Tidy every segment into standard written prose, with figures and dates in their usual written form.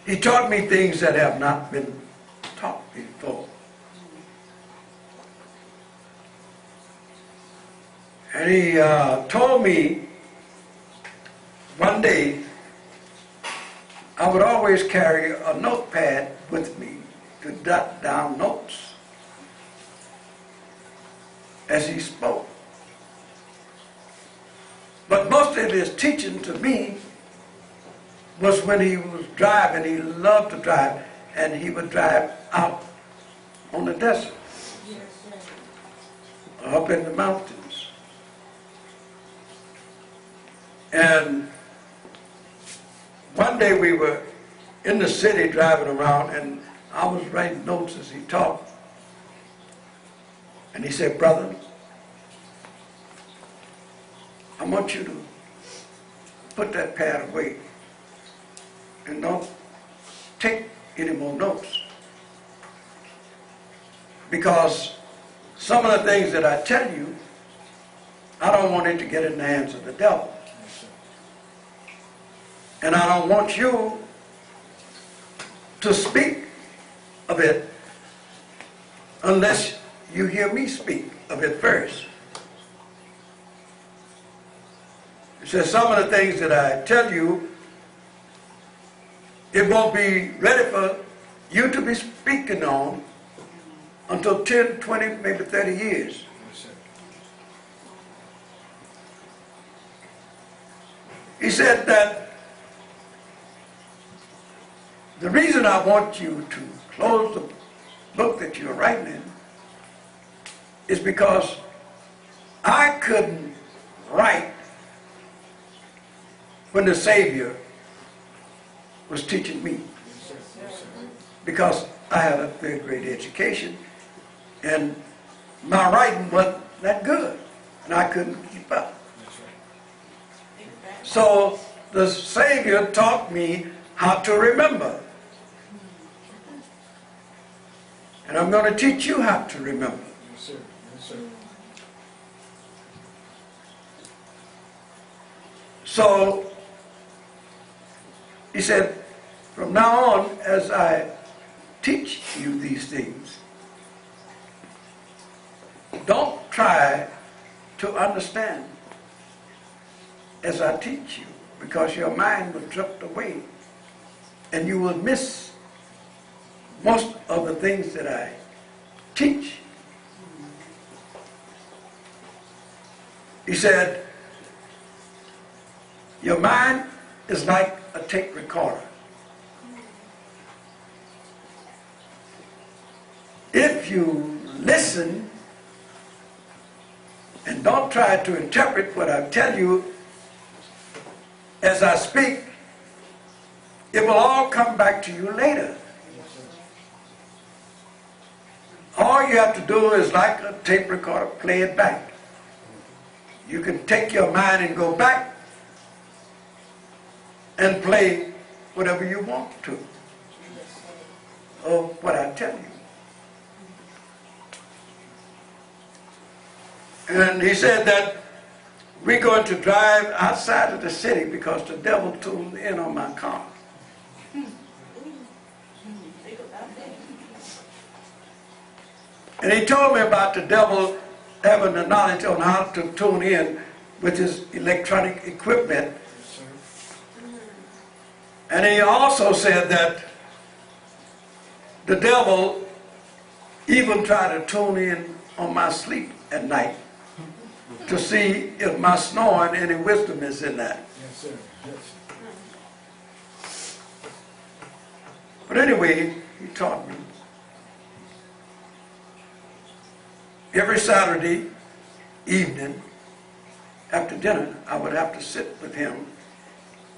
He taught me things that have not been taught before. And he told me one day I would always carry a notepad with me to jot down notes as he spoke. But most of his teaching to me was when he was driving. He loved to drive, and he would drive out on the desert, up in the mountains. And one day we were in the city driving around, and I was writing notes as he talked. And he said, "Brother, I want you to put that pad away and don't take any more notes, because some of the things that I tell you, I don't want it to get in the hands of the devil. And I don't want you to speak of it unless you hear me speak of it first." He says, "Some of the things that I tell you, it won't be ready for you to be speaking on until 10, 20, maybe 30 years. He said that the reason I want you to close the book that you're writing in is because I couldn't write when the Savior was teaching me, because I had a third grade education and my writing wasn't that good and I couldn't keep up. So the Savior taught me how to remember. And I'm going to teach you how to remember." Yes, sir. Yes, sir. So he said, "From now on, as I teach you these things, don't try to understand as I teach you, because your mind will drift away and you will miss most of the things that I teach." He said, "Your mind is like a tape recorder. If you listen and don't try to interpret what I tell you as I speak, it will all come back to you later. All you have to do is, like a tape recorder, play it back. You can take your mind and go back and play whatever you want to of what I tell you." And he said that we're going to drive outside of the city because the devil tuned in on my car. And he told me about the devil having the knowledge on how to tune in with his electronic equipment. And he also said that the devil even tried to tune in on my sleep at night to see if my snoring, any wisdom is in that. Yes, sir. Yes. But anyway, he taught me. Every Saturday evening after dinner, I would have to sit with him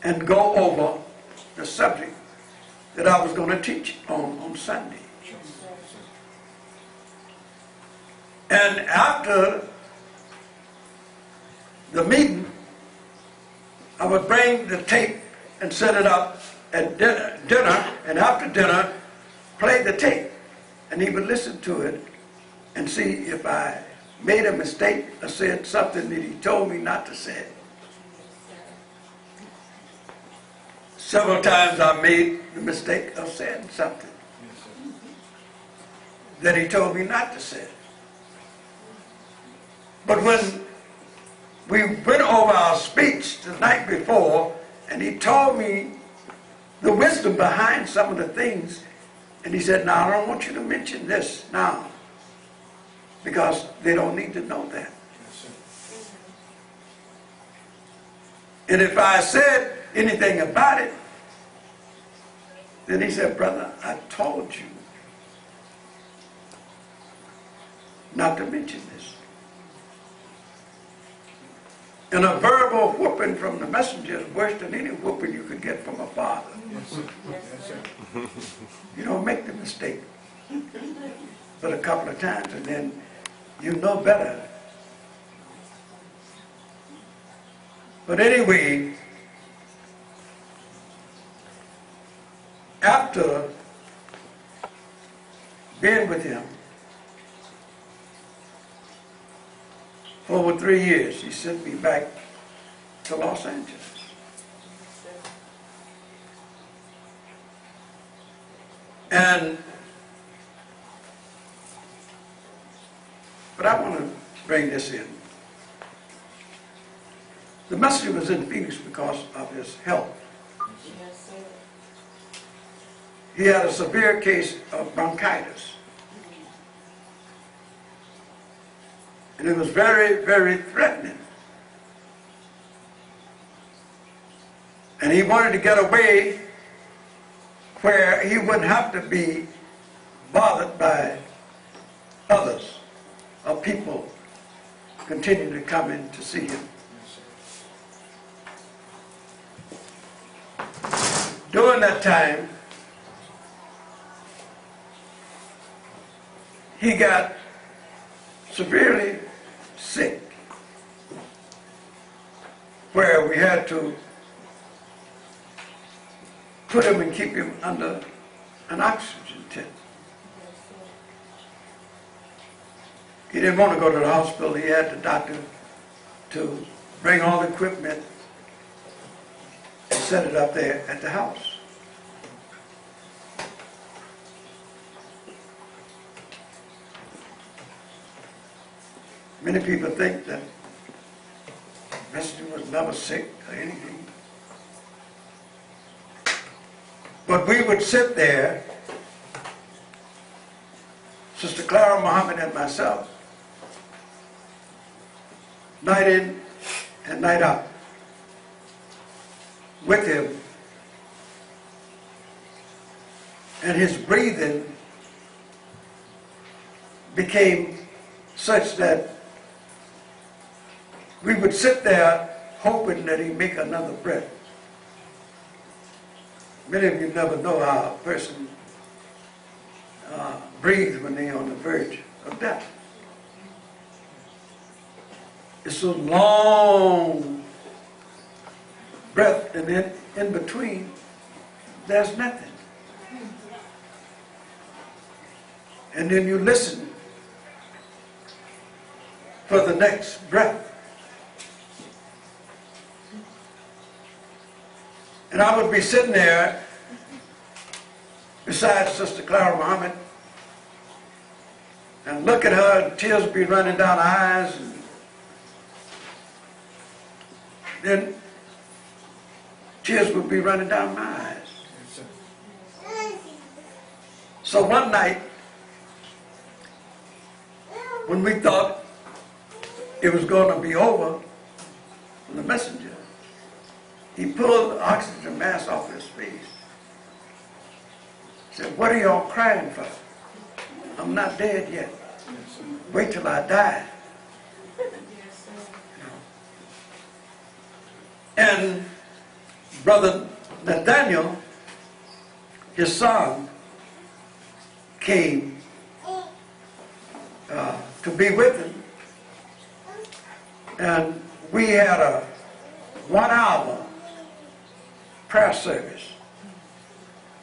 and go over the subject that I was going to teach on Sunday. And after the meeting, I would bring the tape and set it up at dinner, and after dinner, play the tape. And he would listen to it and see if I made a mistake or said something that he told me not to say. Several times I made the mistake of saying something that he told me not to say. But when we went over our speech the night before, and he told me the wisdom behind some of the things, and he said, now I don't want you to mention this now, because they don't need to know that. And if I said anything about it, then he said, brother, I told you not to mention this. And a verbal whooping from the messenger is worse than any whooping you could get from a father. You don't make the mistake but a couple of times, and then you know better. But anyway, after being with him for over 3 years, he sent me back to Los Angeles. But I want to bring this in. The messenger was in Phoenix because of his health. He had a severe case of bronchitis. And it was very, very threatening. And he wanted to get away where he wouldn't have to be bothered by others or people continuing to come in to see him. During that time, he got severely sick, where we had to put him and keep him under an oxygen tent. He didn't want to go to the hospital. He had the doctor to bring all the equipment and set it up there at the house. Many people think that Messenger was never sick or anything. But we would sit there, Sister Clara Muhammad and myself, night in and night out, with him. And his breathing became such that we would sit there hoping that he'd make another breath. Many of you never know how a person breathes when they're on the verge of death. It's a long breath, and then in between, there's nothing. And then you listen for the next breath. And I would be sitting there beside Sister Clara Muhammad and look at her, and tears would be running down her eyes. And then tears would be running down my eyes. So one night, when we thought it was going to be over from the messenger, he pulled the oxygen mask off his face. He said, "What are y'all crying for? I'm not dead yet. Wait till I die." And Brother Nathaniel, his son, came to be with him. And we had a 1 hour prayer service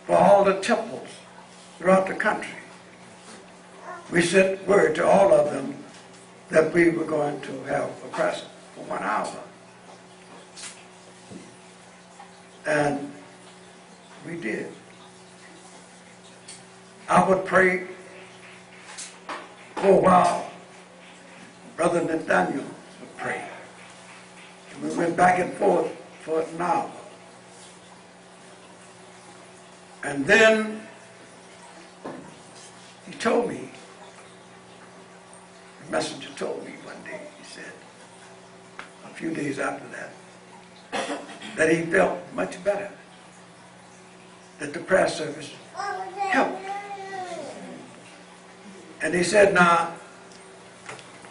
for all the temples throughout the country. We sent word to all of them that we were going to have a prayer for 1 hour. And We did. I would pray for a while. Brother Nathaniel would pray. And we went back and forth for an hour. And then he told me, the messenger told me one day, he said, a few days after that he felt much better, that the prayer service helped. And he said, now,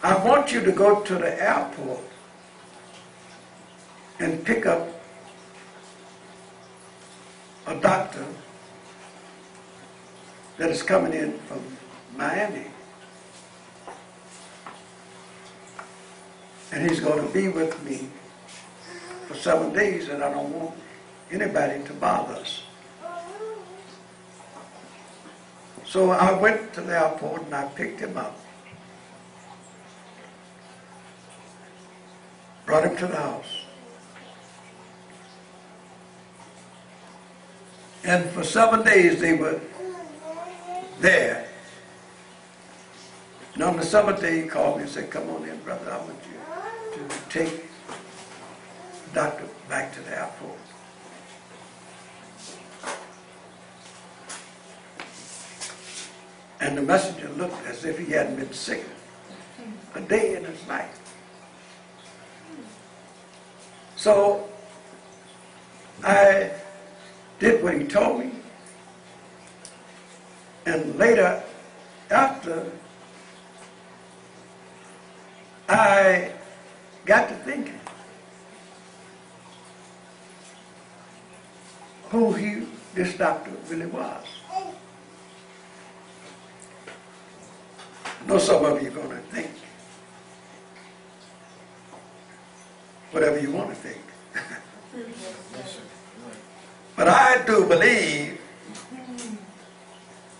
I want you to go to the airport and pick up a doctor that is coming in from Miami. And he's going to be with me for 7 days, and I don't want anybody to bother us. So I went to the airport and I picked him up. Brought him to the house. And for 7 days they were there. And on the 7th day he called me and said, come on in, brother, I want you to take the doctor back to the airport. And the messenger looked as if he hadn't been sick a day in his life. So I did what he told me. And later, after, I got to thinking who this doctor really was. I know some of you are going to think whatever you want to think. But I do believe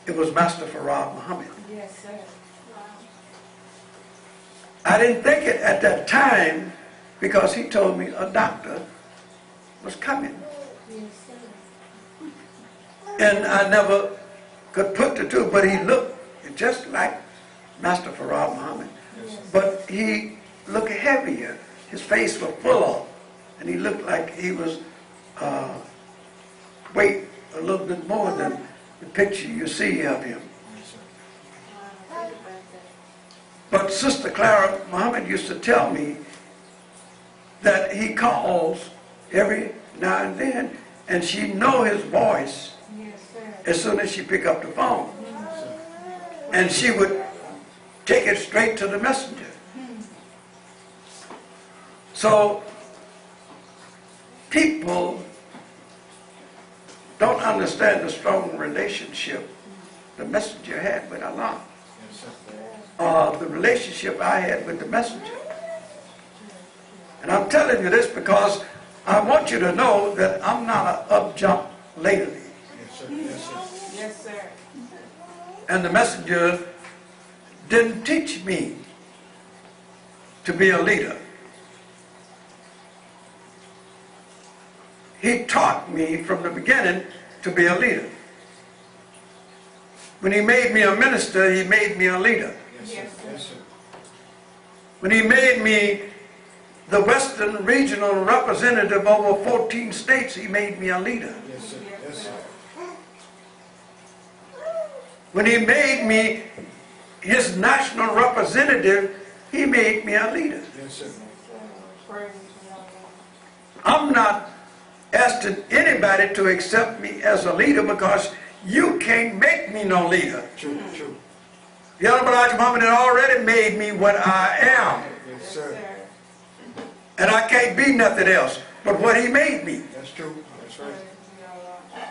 it was Master Farad Muhammad. Yes, sir. Wow. I didn't think it at that time because he told me a doctor was coming. Yes, sir. And I never could put the two, but he looked just like Master Farad Muhammad. Yes. But he looked heavier. His face was full of, and he looked like he was weight a little bit more than the picture you see of him. But Sister Clara Muhammad used to tell me that he calls every now and then, and she know his voice as soon as she pick up the phone. And she would take it straight to the messenger. So people don't understand the strong relationship the messenger had with Allah. The relationship I had with the messenger. And I'm telling you this because I want you to know that I'm not an up-jump lady. Yes, sir. Yes, sir. And the messenger didn't teach me to be a leader. He taught me from the beginning to be a leader. When he made me a minister, he made me a leader. Yes, sir. Yes, sir. When he made me the Western Regional Representative over 14 states, he made me a leader. Yes, sir. Yes, sir. When he made me his national representative, he made me a leader. Yes, sir. Praise the Lord. I'm not asking anybody to accept me as a leader because you can't make me no leader. True, true. The Honorable Elijah Muhammad had already made me what I am. Yes, Yes, sir. sir. And I can't be nothing else but what he made me. That's true. That's right. Praise the Lord.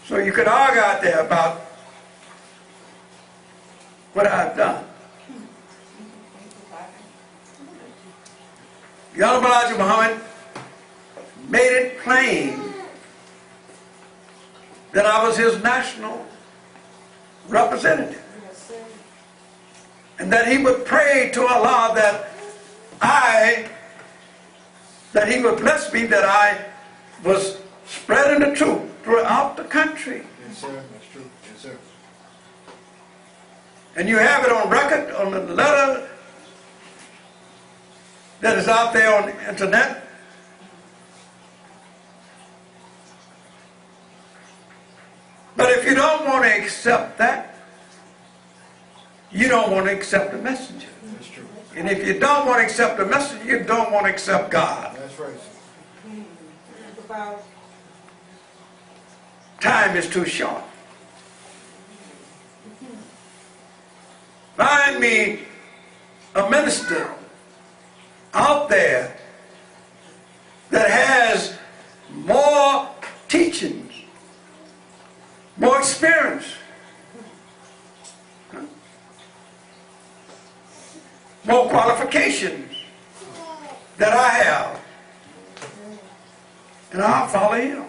So you could argue out there about what I've done. The Honorable Elijah Muhammad made it plain that I was his national representative. Yes, sir. And that he would pray to Allah that he would bless me, that I was spreading the truth throughout the country. Yes, sir. That's true. Yes, sir. And you have it on record on the letter that is out there on the internet. But if you don't want to accept that, you don't want to accept the messenger. That's true. And if you don't want to accept the messenger, you don't want to accept God. That's right, sir. About Time is too short. Find me a minister out there that has more teachings, more experience, more qualifications that I have, and I'll follow him.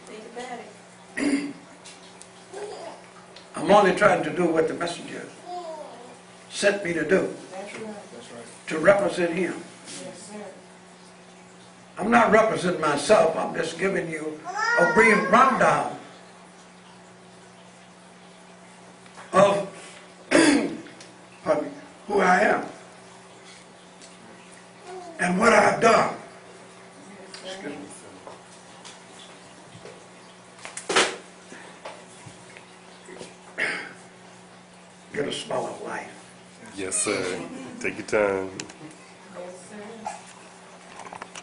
think about it. I'm only trying to do what the messenger sent me to do, That's right. That's right. to represent him. Yes, sir. I'm not representing myself, I'm just giving you a brief rundown of pardon me, who I am and what I've done. Excuse me. Get a smell of life. Yes, sir. Take your time.